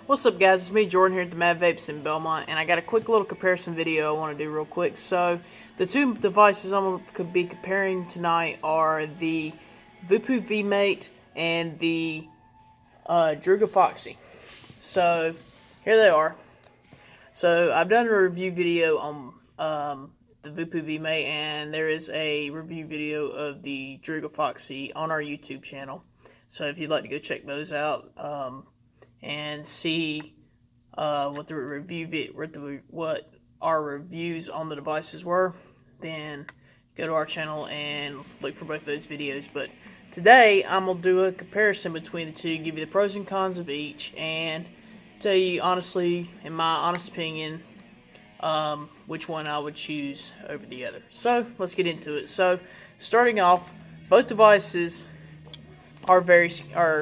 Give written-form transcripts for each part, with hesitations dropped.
What's up, guys? It's me, Jordan, here at the Mad Vapes in Belmont, and I got a quick little comparison video I want to do real quick. So, the two devices I'm going to be comparing tonight are the Voopoo VMate and the Druga Foxy. So, here they are. So, I've done a review video on the Voopoo VMate, and there is a review video of the Druga Foxy on our YouTube channel. So, if you'd like to go check those out, and see what our reviews on the devices were, then go to our channel and look for both those videos. But today I'm gonna do a comparison between the two, give you the pros and cons of each, and tell you honestly, in my honest opinion, which one I would choose over the other. So let's get into it. So starting off, both devices are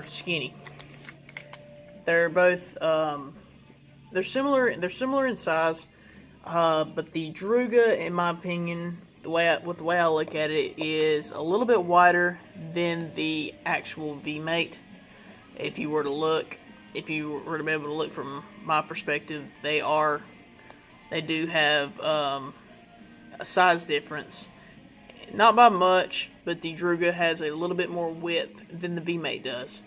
skinny. They're both they're similar in size, but the Druga, in my opinion, the way I look at it, is a little bit wider than the actual VMate. If you were to be able to look from my perspective, they do have a size difference. Not by much, but the Druga has a little bit more width than the VMate does.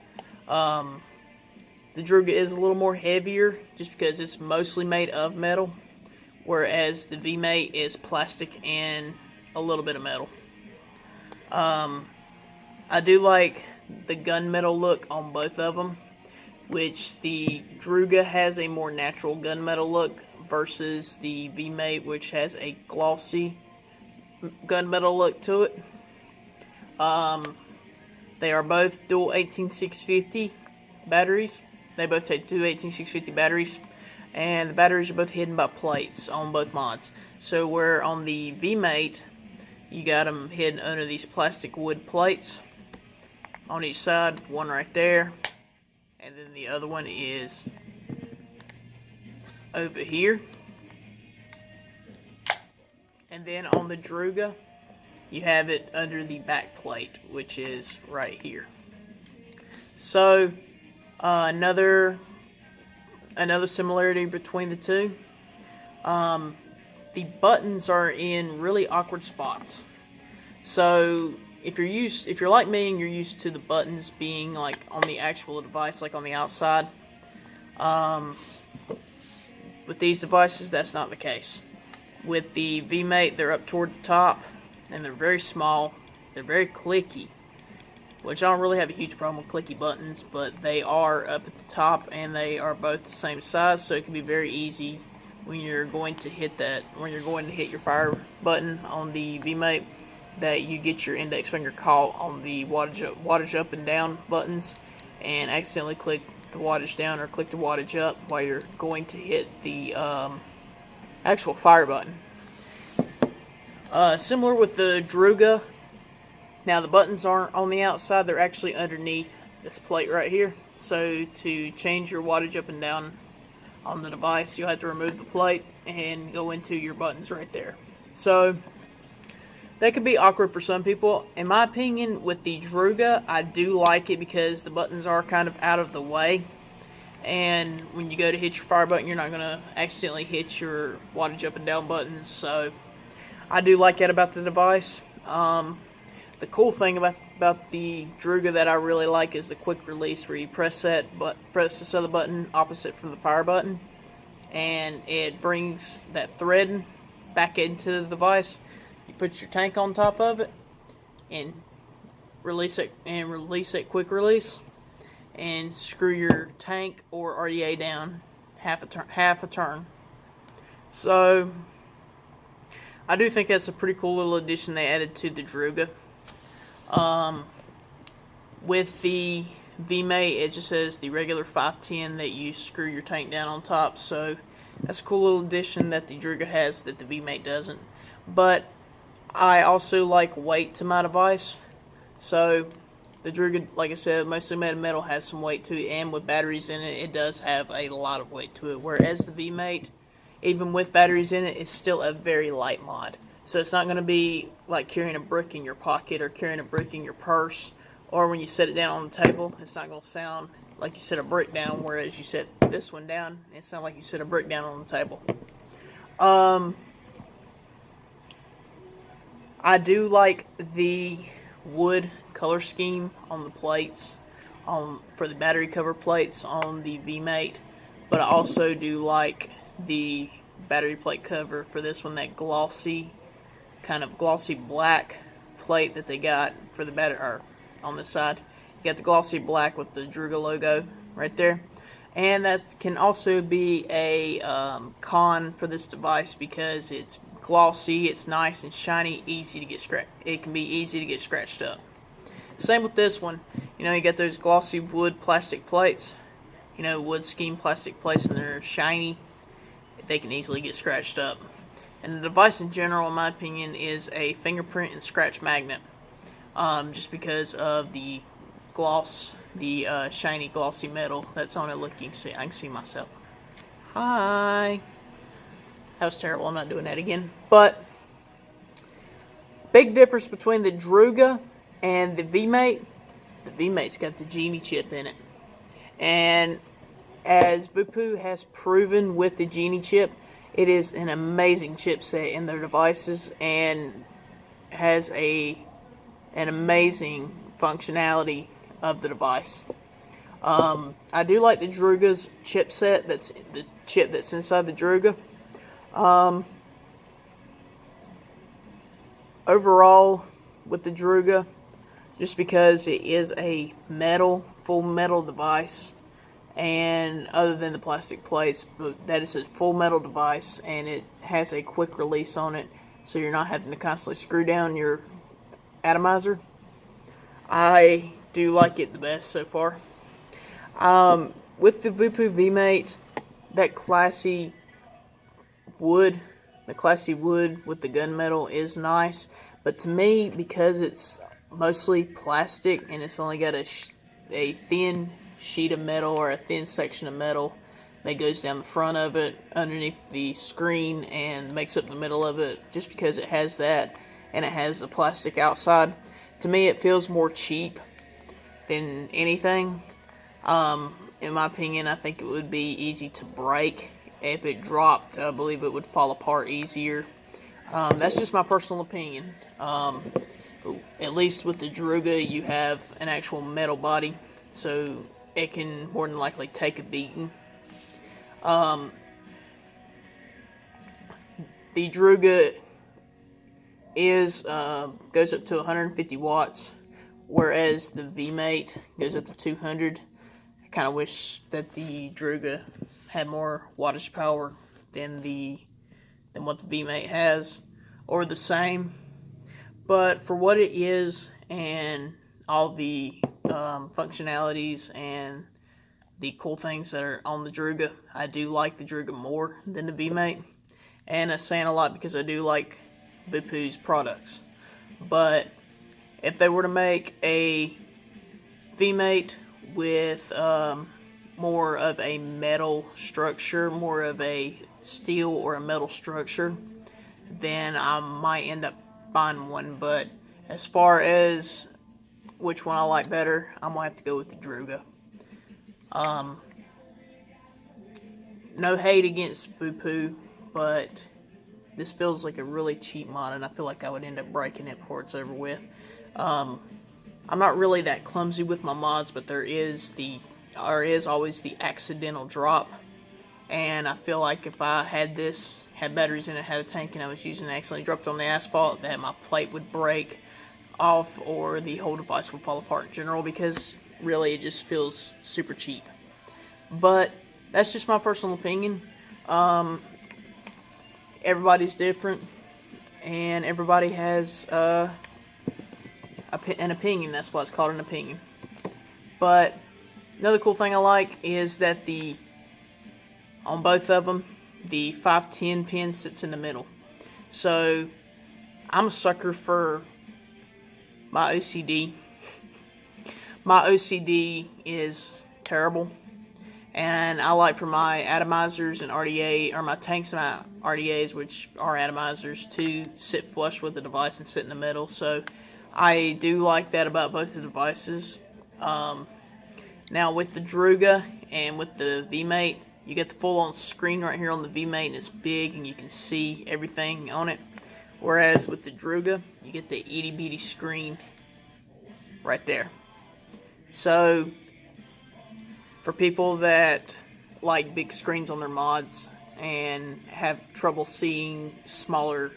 The Druga is a little more heavier just because it's mostly made of metal, whereas the VMate is plastic and a little bit of metal. I do like the gunmetal look on both of them, which the Druga has a more natural gunmetal look versus the VMate, which has a glossy gunmetal look to it. They are both dual 18650 batteries. They both take two 18650 batteries, and the batteries are both hidden by plates on both mods. So where on the VMate, you got them hidden under these plastic wood plates on each side, one right there, and then the other one is over here. And then on the Druga, you have it under the back plate, which is right here. So another similarity between the two, the buttons are in really awkward spots. So if you're like me and you're used to the buttons being like on the actual device, like on the outside, with these devices that's not the case. With the VMate, they're up toward the top, and they're very small. They're very clicky, which I don't really have a huge problem with clicky buttons, but they are up at the top, and they are both the same size, so it can be very easy when you're going to hit your fire button on the VMate, that you get your index finger caught on the wattage up and down buttons and accidentally click the wattage down or click the wattage up while you're going to hit the actual fire button. Similar with the Druga. Now the buttons aren't on the outside, they're actually underneath this plate right here. So to change your wattage up and down on the device, you'll have to remove the plate and go into your buttons right there. So that could be awkward for some people. In my opinion, with the Druga, I do like it because the buttons are kind of out of the way. And when you go to hit your fire button, you're not going to accidentally hit your wattage up and down buttons. So I do like that about the device. The cool thing about the Druga that I really like is the quick release, where you press this other button opposite from the fire button, and it brings that thread back into the device. You put your tank on top of it and release it quick release, and screw your tank or RDA down half a turn. So I do think that's a pretty cool little addition they added to the Druga. With the VMate, it just says the regular 510 that you screw your tank down on top, so that's a cool little addition that the Druga has that the VMate doesn't. But I also like weight to my device, so the Druga, like I said, mostly made of metal, has some weight to it, and with batteries in it, it does have a lot of weight to it, whereas the VMate, even with batteries in it, is still a very light mod. So it's not going to be like carrying a brick in your pocket or carrying a brick in your purse, or when you set it down on the table, it's not going to sound like you set a brick down, whereas you set put this one down, it sounded like you set a brick down on the table. I do like the wood color scheme on the plates, for the battery cover plates on the VMate, but I also do like the battery plate cover for this one, that glossy, kind of glossy black plate that they got for the battery, or on this side. You got the glossy black with the Druga logo right there. And that can also be a con for this device because it's glossy, it's nice and shiny, easy to get scratched. It can be easy to get scratched up. Same with this one. You know, you got those glossy wood plastic plates. You know, wood scheme plastic plates, and they're shiny. They can easily get scratched up. And the device in general, in my opinion, is a fingerprint and scratch magnet. Just because of the gloss, the shiny glossy metal that's on it. Look, you can see, I can see myself. Hi. That was terrible. I'm not doing that again. But big difference between the Druga and the VMate. The VMate's got the Genie chip in it, and as Voopoo has proven with the Genie chip, it is an amazing chipset in their devices and has an amazing functionality of the device. I do like the Druga's chipset. That's the chip that's inside the Druga. Overall, with the Druga, just because it is a full metal device, and other than the plastic plates, but that is a full metal device, and it has a quick release on it, so you're not having to constantly screw down your atomizer. I do like it the best so far. With the Voopoo VMate, that classy wood, with the gunmetal is nice, but to me, because it's mostly plastic and it's only got a thin sheet of metal, or a thin section of metal that goes down the front of it, underneath the screen, and makes up the middle of it, just because it has that and it has the plastic outside, to me it feels more cheap than anything. In my opinion, I think it would be easy to break. If it dropped, I believe it would fall apart easier. That's just my personal opinion. At least with the Druga, you have an actual metal body, so it can more than likely take a beating. The Druga goes up to 150 watts, whereas the VMate goes up to 200. I kind of wish that the Druga had more wattage power than what the VMate has, or the same. But for what it is, and all the functionalities and the cool things that are on the Druga, I do like the Druga more than the VMate. And that's saying a lot because I do like Voopoo's products. But if they were to make a VMate with more of a metal structure, more of a steel or a metal structure, then I might end up buying one. But as far as which one I like better, I'm gonna have to go with the Druga. No hate against Voopoo, but this feels like a really cheap mod, and I feel like I would end up breaking it before it's over with. I'm not really that clumsy with my mods, but there is always the accidental drop, and I feel like if I had batteries in it, had a tank, and I was using it, accidentally dropped on the asphalt, that my plate would break off, or the whole device would fall apart in general, because really it just feels super cheap. But that's just my personal opinion. Everybody's different, and everybody has an opinion. That's why it's called an opinion. But another cool thing I like is that on both of them, the 510 pin sits in the middle. So I'm a sucker for my OCD. My OCD is terrible, and I like for my atomizers and RDA, or my tanks and my RDAs, which are atomizers, to sit flush with the device and sit in the middle. So I do like that about both the devices. Now with the Druga, and with the VMate, you get the full-on screen right here on the VMate, and it's big, and you can see everything on it. Whereas with the Druga, you get the itty-bitty screen right there. So, for people that like big screens on their mods and have trouble seeing smaller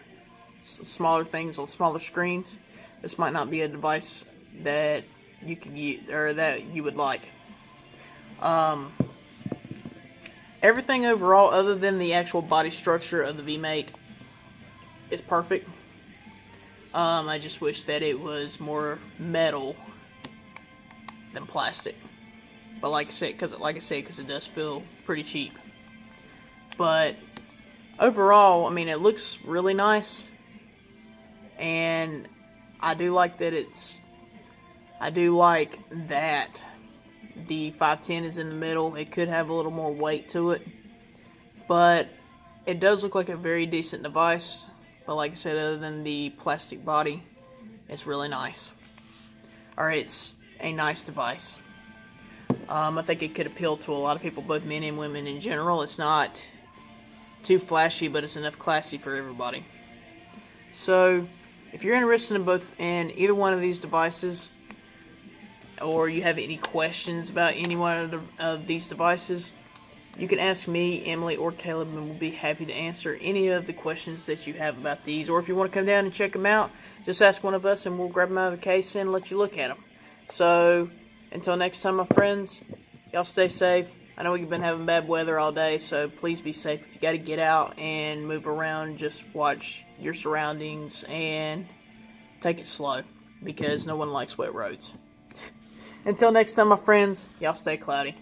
things on smaller screens, this might not be a device that you could use or that you would like. Everything overall, other than the actual body structure of the VMate, is perfect. I just wish that it was more metal than plastic. But like I said, because it does feel pretty cheap. But overall, I mean, it looks really nice, and I do like that the 510 is in the middle. It could have a little more weight to it, but it does look like a very decent device. But like I said, other than the plastic body, it's really nice. Or it's a nice device. I think it could appeal to a lot of people, both men and women in general. It's not too flashy, but it's enough classy for everybody. So, if you're interested in either one of these devices, or you have any questions about any one of these devices, you can ask me, Emily, or Caleb, and we'll be happy to answer any of the questions that you have about these. Or if you want to come down and check them out, just ask one of us and we'll grab them out of the case and let you look at them. So, until next time, my friends, y'all stay safe. I know we've been having bad weather all day, so please be safe. If you got to get out and move around, just watch your surroundings and take it slow, because no one likes wet roads. Until next time, my friends, y'all stay cloudy.